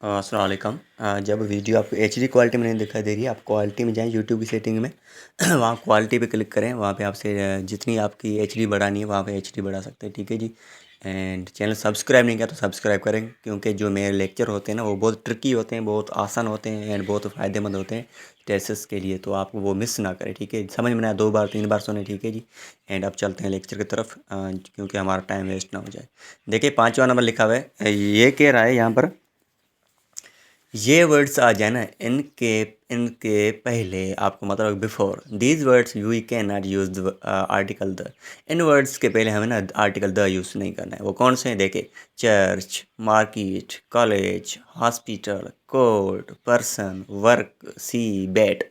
अस्सलाम वालेकुम। जब वीडियो आपको एचडी क्वालिटी में नहीं दिखाई दे रही है, आप क्वालिटी में जाएँ यूट्यूब की सेटिंग में वहाँ क्वालिटी पे क्लिक करें। वहाँ पे आपसे जितनी आपकी एचडी बढ़ानी है वहाँ पे एचडी बढ़ा सकते हैं, ठीक है जी। एंड चैनल सब्सक्राइब नहीं किया तो सब्सक्राइब करें, क्योंकि जो मेरे लेक्चर होते हैं ना वो बहुत ट्रिकी होते हैं, बहुत आसान होते हैं एंड बहुत फ़ायदेमंद होते हैं टेस्ट्स के लिए। तो आप वो मिस ना करें, ठीक है। समझ में ना आए 2 बार 3 बार सुने, ठीक है जी। एंड अब चलते हैं लेक्चर की तरफ, क्योंकि हमारा टाइम वेस्ट ना हो जाए। देखिए 5वां नंबर लिखा हुआ है, ये कह रहा है यहाँ पर ये वर्ड्स आ जाए ना इनके इनके पहले, आपको मतलब before these words you can not use the article the. In words के पहले हमें ना आर्टिकल द यूज़ नहीं करना है। वो कौन से हैं देखे, church, market, college, hospital, court, person, work, sea, bed.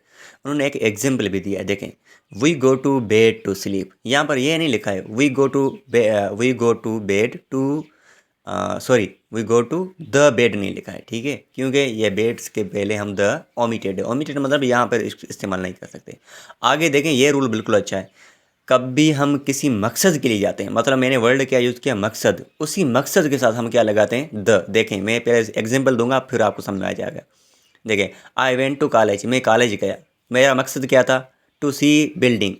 उन्होंने एक एग्जाम्पल भी दिया है, देखें। We go to bed to sleep, यहाँ पर ये नहीं लिखा है we go to bed to sorry we go to the bed नहीं लिखा है, ठीक है। क्योंकि ये बेड्स के पहले हम द ओमिटेड है, ओमिटेड मतलब यहाँ पर इस्तेमाल नहीं कर सकते। आगे देखें, ये रूल बिल्कुल अच्छा है। कभी हम किसी मकसद के लिए जाते हैं, मतलब मैंने वर्ड क्या यूज़ किया, मकसद, उसी मकसद के साथ हम क्या लगाते हैं, द। देखें मैं पहले एग्जाम्पल दूंगा फिर आपको समझ में आ जाएगा। देखें, आई वेंट टू कॉलेज, मैं कॉलेज गया। मेरा मकसद क्या था, टू सी बिल्डिंग,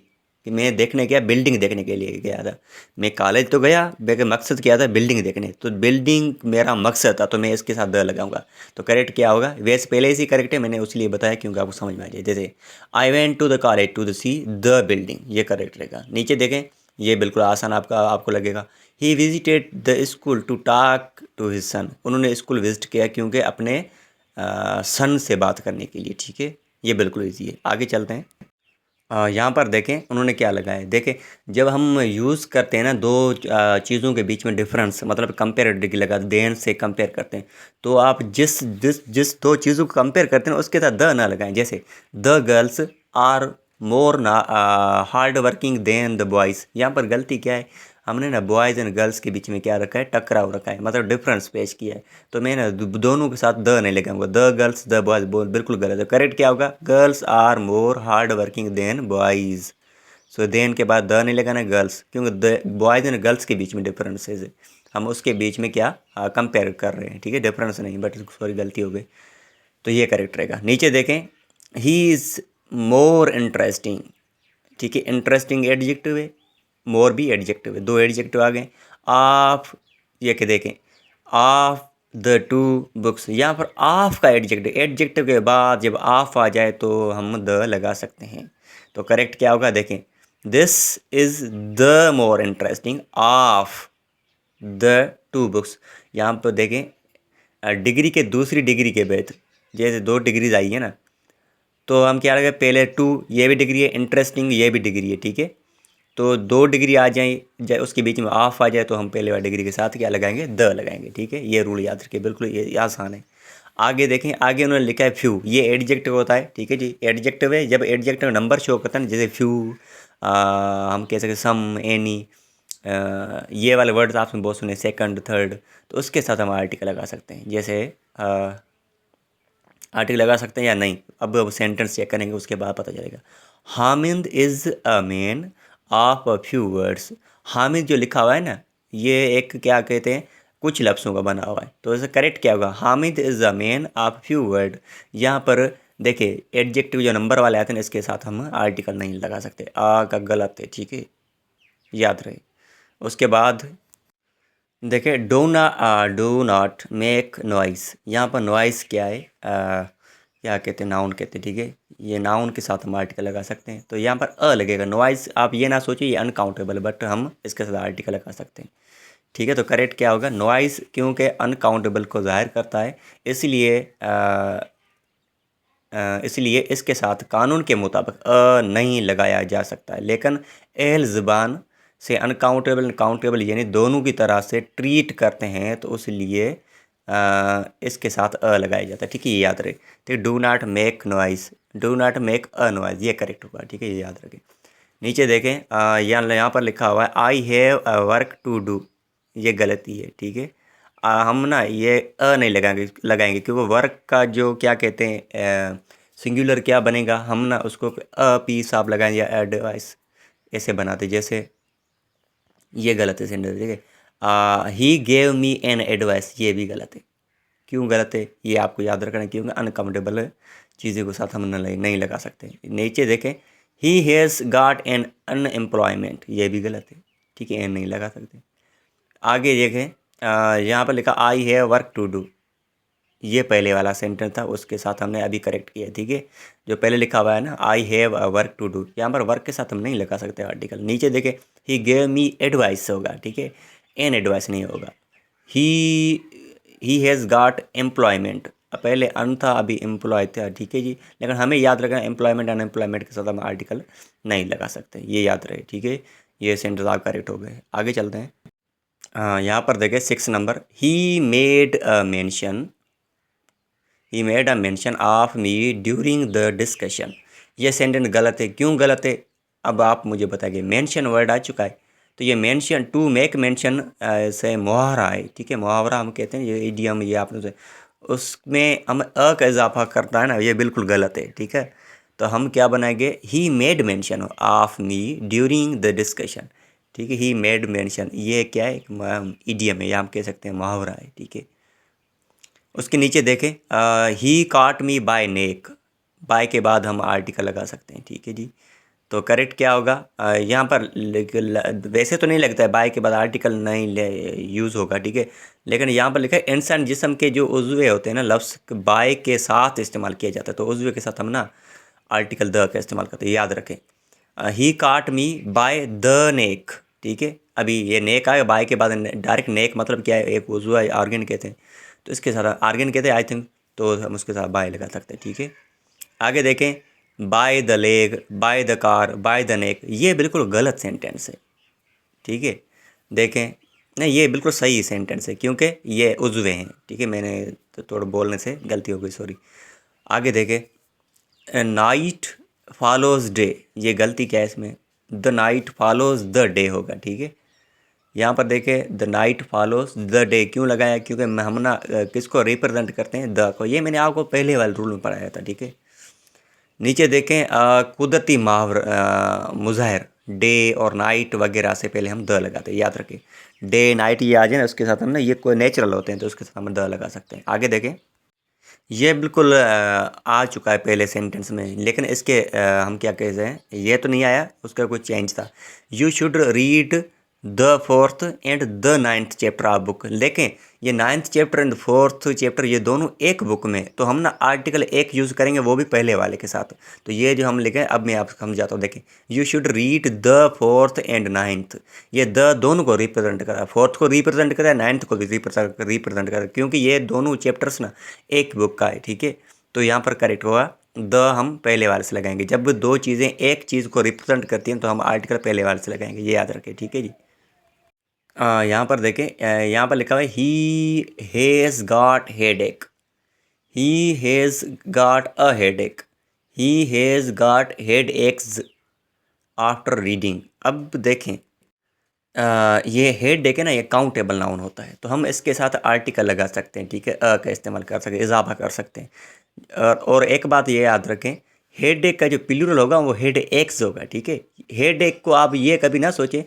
कि मैं देखने गया, बिल्डिंग देखने के लिए गया था। मैं कॉलेज तो गया, मेरा मकसद क्या था, बिल्डिंग देखने। तो बिल्डिंग मेरा मकसद था, तो मैं इसके साथ द लगाऊंगा। तो करेक्ट क्या होगा, वैसे पहले ही करेक्ट है, मैंने उसलिए बताया क्योंकि आपको समझ में आ जाए। जैसे I went to the college to the see the building, ये करेक्ट रहेगा। नीचे देखें, ये बिल्कुल आसान आपको लगेगा। He visited the school to talk to his son, उन्होंने स्कूल विजिट किया क्योंकि अपने सन से बात करने के लिए, ठीक है। ये बिल्कुल ईजी है। आगे चलते हैं। यहाँ पर देखें उन्होंने क्या लगाया है, देखें जब हम यूज़ करते हैं ना दो चीज़ों के बीच में डिफरेंस, मतलब कंपेरेटिव लगा देन से कंपेयर करते हैं, तो आप जिस जिस जिस दो चीज़ों को कंपेयर करते हैं उसके साथ द ना लगाएं। जैसे द गर्ल्स आर मोर ना hard working than the boys, यहाँ पर गलती क्या है, हमने ना बॉयज़ एंड गर्ल्स के बीच में क्या रखा है, टकराव रखा है, मतलब डिफरेंस पेश किया है। तो मैं ना दोनों के साथ द नहीं लगाऊंगा, द गर्ल्स द बॉयज़, बिल्कुल गलत है। करेक्ट क्या होगा, girls are more hard working than boys. So than के बाद द नहीं लगाना, गर्ल्स, क्योंकि द बॉयज़ एंड गर्ल्स के बीच में डिफरेंसेस है, हम उसके बीच में क्या कंपेयर कर रहे हैं, ठीक है। डिफरेंस नहीं, बट सॉरी गलती हो गई। तो ये करेक्ट रहेगा। नीचे देखें, ही इज़ मोर इंटरेस्टिंग, ठीक है। इंटरेस्टिंग एडजेक्टिव है, मोर भी एडजेक्टिव है, दो एडजेक्टिव आ गए। आप ये के देखें, ऑफ द टू बुक्स, यहाँ पर ऑफ का एडजेक्टिव, एडजेक्टिव के बाद जब ऑफ आ जाए तो हम द लगा सकते हैं। तो करेक्ट क्या होगा, देखें, this is the more interesting of the two books. यहाँ पर देखें, डिग्री के दूसरी डिग्री के बाद जैसे 2 डिग्रीज आई है ना, तो हम क्या लगाए, पहले टू, ये भी डिग्री है, इंटरेस्टिंग ये भी डिग्री है, ठीक है। तो 2 डिग्री आ जाए उसके बीच में ऑफ आ जाए तो हम पहले वाली डिग्री के साथ क्या लगाएंगे, द लगाएंगे, ठीक है। ये रूल याद रखिए, बिल्कुल ये आसान है। आगे देखें, आगे उन्होंने लिखा है फ्यू, ये एडजेक्टिव होता है, ठीक है जी। एडजेक्टिव है, जब एडजेक्टिव नंबर शो करता है ना, जैसे फ्यू, हम कह सकते सम, एनी, ये वाले वर्ड्स आपने बहुत सुने, सेकंड, थर्ड, तो उसके साथ हम आर्टिकल लगा सकते हैं। जैसे आर्टिकल लगा सकते हैं या नहीं, अब सेंटेंस चेक करेंगे उसके बाद पता चलेगा। Hamid is a man of a few words, Hamid जो लिखा हुआ है ना, ये एक क्या कहते हैं, कुछ लफ्ज़ों का बना हुआ है। तो इसे करेक्ट क्या होगा, Hamid is a man of few word. यहाँ पर देखिए एडजेक्टिव जो नंबर वाले आते हैं ना, इसके साथ हम आर्टिकल नहीं लगा सकते, आ का गलत है, ठीक है, याद रहे। उसके बाद देखिए, डू नॉट मेक नॉइस, यहाँ पर नॉइस क्या है, क्या कहते हैं, नाउन कहते हैं, ठीक है। ये नाउन के साथ हम आर्टिकल लगा सकते हैं, तो यहाँ पर अ लगेगा। नॉइस आप ये ना सोचिए ये अनकाउंटेबल, बट हम इसके साथ आर्टिकल लगा सकते हैं, ठीक है। तो करेक्ट क्या होगा, नॉइस, क्योंकि अनकाउंटेबल को जाहिर करता है, इसलिए इसलिए इसके साथ कानून के मुताबिक नहीं लगाया जा सकता है। लेकिन एहल ज़बान से अनकाउंटेबल काउंटेबल यानी दोनों की तरह से ट्रीट करते हैं, तो इसलिए इसके साथ लगाया जाता है, ठीक है, ये याद रहे। ठीक, do not make noise, do not make a noise, ये करेक्ट होगा, ठीक है, ये याद रखें। नीचे देखें, यहाँ पर लिखा हुआ है I have a work to do, ये गलती है, ठीक है। हम ना ये नहीं लगाएंगे क्योंकि वर्क का जो क्या कहते हैं सिंगुलर क्या बनेगा, हम ना उसको पीस आप लगाएं या एडवाइस ऐसे बनाते, जैसे ये गलत है सेंटेंस, ठीक है। He gave me an advice, ये भी गलत है क्यों गलत है ये आपको याद रखना है, क्योंकि अनकाउंटेबल चीज़ें को साथ हम नहीं लगा सकते। नीचे देखें, he has got an unemployment, ये भी गलत है, ठीक है, एन नहीं लगा सकते। आगे देखें, यहाँ पर लिखा I have work to do, ये पहले वाला सेंटेंस था, उसके साथ हमने अभी करेक्ट किया, ठीक है। जो पहले लिखा हुआ है ना, I have work to do, यहाँ पर वर्क के साथ हम नहीं लगा सकते आर्टिकल। नीचे देखें, ही गेव मी एडवाइस होगा, ठीक है, एन एडवाइस नहीं होगा। ही हैज़ गॉट एम्प्लॉयमेंट, पहले अन था अभी एम्प्लॉय था, ठीक है जी, लेकिन हमें याद रखना एम्प्लॉयमेंट अनएम्प्लॉयमेंट के साथ हम आर्टिकल नहीं लगा सकते, ये याद रहे, ठीक है। ये सेंटेंस आप करेक्ट हो गए। आगे चलते हैं। यहाँ पर देखें 6 number, he made a mention, he made a mention of me during the discussion, ये सेंटेंस गलत है, क्यों गलत है अब आप मुझे बताइए। मेंशन वर्ड आ चुका है, तो ये मेंशन, टू मेक मेंशन से मुहावरा है, ठीक है, मुहावरा हम कहते हैं, ये इडियम, ये आपने से उसमें हम अ का इजाफा करता है ना, ये बिल्कुल गलत है, ठीक है। तो हम क्या बनाएंगे, he made mention of me during the discussion, ठीक है, ही मेड मेंशन, ये क्या है, इडियम है, या हम कह सकते हैं मुहावरा है, ठीक है। उसके नीचे देखें, ही काट मी बाय नेक, बाय के बाद हम आर्टिकल लगा सकते हैं, ठीक है जी। तो करेक्ट क्या होगा, यहाँ पर वैसे तो नहीं लगता है बाय के बाद आर्टिकल नहीं यूज़ होगा, ठीक है, लेकिन यहाँ पर लिखा है इंसान जिस्म के जो उज़्वे होते हैं ना, लफ्ज़ बाय के साथ इस्तेमाल किया जाता है, तो उज़्वे के साथ हम ना आर्टिकल द का इस्तेमाल करते हैं, याद रखें। ही काट मी बाय द नेक, ठीक है, अभी ये नेक आए बाय के बाद, डायरेक्ट नेक मतलब क्या है, एक उज़्वा है, आर्गन कहते हैं, तो इसके साथ आर्गन कहते हैं आई थिंक, तो हम उसके साथ बाय लगा सकते हैं, ठीक है। आगे देखें, by the leg, by the car, by the neck, ये बिल्कुल गलत सेंटेंस है, ठीक है। देखें, नहीं ये बिल्कुल सही सेंटेंस है, क्योंकि ये उज़्वे हैं, ठीक है, मैंने तो थोड़ा बोलने से गलती हो गई, सॉरी। आगे देखें, नाइट फॉलोज डे, ये गलती क्या है इसमें, the night follows the day होगा, ठीक है। यहाँ पर देखें, the night follows the day क्यों लगाया, क्योंकि हम ना किसको रिप्रेजेंट करते हैं, द को, ये मैंने आपको पहले वाले रूल में पढ़ाया था, ठीक है। नीचे देखें, कुदरती मुज़ाहिर, डे और नाइट वगैरह से पहले हम द लगाते हैं, याद रखें, डे नाइट ये आ जाए ना, उसके साथ हम ना, ये कोई नेचुरल होते हैं तो उसके साथ हम द लगा सकते हैं। आगे देखें, ये बिल्कुल आ चुका है पहले सेंटेंस में, लेकिन इसके हम क्या कहते हैं, ये तो नहीं आया, उसका कोई चेंज था। You should read the 4th and the 9th chapter of book, देखें ये 9th chapter and 4th chapter ये दोनों एक बुक में, तो हम ना आर्टिकल एक यूज़ करेंगे, वो भी पहले वाले के साथ। तो ये जो हम लिखे, अब मैं आपको समझाता हूँ, देखें, you should read the 4th and 9th, ये द दोनों को रिप्रेजेंट करा, 4th को रिप्रेजेंट करा, 9th को भी रिप्रेजेंट करा, क्योंकि ये दोनों चैप्टर्स ना एक बुक का है, ठीक है। तो यहाँ पर करेक्ट होगा, द हम पहले वाले से लगाएंगे, जब दो चीज़ें एक चीज़ को रिप्रेजेंट करती हैं तो हम आर्टिकल पहले वाले से लगाएंगे, ये याद रखें, ठीक है जी। यहाँ पर देखें, यहाँ पर लिखा हुआ है, he has got headache, he has got a headache, he has got head x after reading. अब देखें, ये हेड डेक है ना, ये काउंटेबल नाउन होता है, तो हम इसके साथ आर्टिकल लगा सकते हैं, ठीक है, अ का इस्तेमाल कर सकते हैं, इजाफा कर सकते हैं। और एक बात ये याद रखें, हेड डेक का जो प्लूरल होगा वो हेड एक्स होगा, ठीक है। हेड डेक को आप ये कभी ना सोचें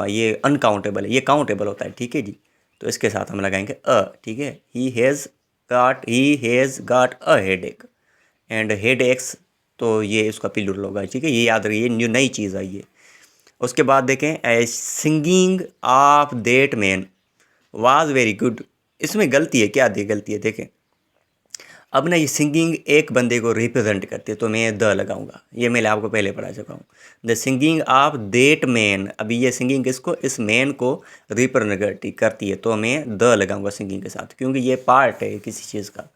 ये अनकाउंटेबल है, ये काउंटेबल होता है, ठीक है जी। तो इसके साथ हम लगाएंगे अ, ठीक है, he has got a head एक, एंड हेड एक्स, तो ये उसका प्लूरल होगा, ठीक है, ये याद रखिए, ये न्यू नई चीज़ आई है। उसके बाद देखें, singing of that man was very good, इसमें गलती है, क्या गलती है, देखें, अब ना ये सिंगिंग एक बंदे को रिप्रेजेंट करती है, तो मैं द लगाऊंगा, ये मैं आपको पहले पढ़ा चुका हूँ, the singing of that man, अभी ये सिंगिंग किसको, इस मैन को रिप्रेजेंट करती है, तो मैं द लगाऊंगा सिंगिंग के साथ, क्योंकि ये पार्ट है किसी चीज़ का।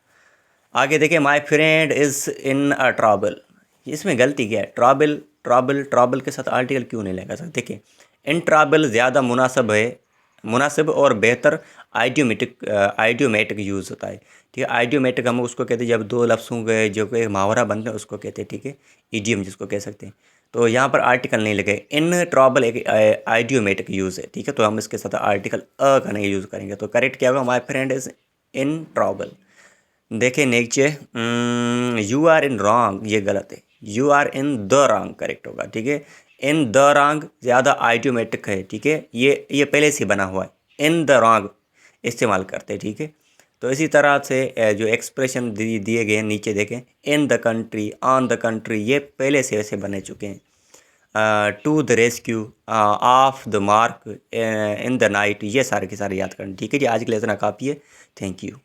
आगे देखें, माई friend is in a trouble, इसमें गलती क्या है, ट्रबल ट्रबल ट्रबल के साथ आर्टिकल क्यों नहीं लगा सकते। देखिए, इन ट्रबल ज़्यादा मुनासिब है, मुनासिब और बेहतर आइडियोमेटिक यूज़ होता है, ठीक है। आइडियोमेटिक हम उसको कहते हैं जब दो लफ्ज़ों के जो एक मुहावरा बनते हैं उसको कहते हैं, ठीक है, इडियम जिसको कह सकते हैं। तो यहाँ पर आर्टिकल नहीं लगे, इन ट्रबल एक आइडियोमेटिक यूज़ है, ठीक है, तो हम इसके साथ आर्टिकल अ का नहीं यूज़ करेंगे, तो करेक्ट क्या होगा, my friend is in trouble. देखें नीचे, यू आर इन रॉन्ग, ये गलत है, you are in the wrong correct होगा, ठीक है। इन द रॉन्ग ज़्यादा आइडियोमेट्रिक है, ठीक है, ये पहले से बना हुआ है, इन द रॉन्ग इस्तेमाल करते हैं, ठीक है। तो इसी तरह से जो एक्सप्रेशन दिए गए हैं नीचे देखें, in the country, on the country, ये पहले से ऐसे बने चुके हैं। To the rescue, off the mark, in the night, ये सारे के सारे याद करना। ठीक है जी, आज के लिए इतना काफ़ी है। Thank you.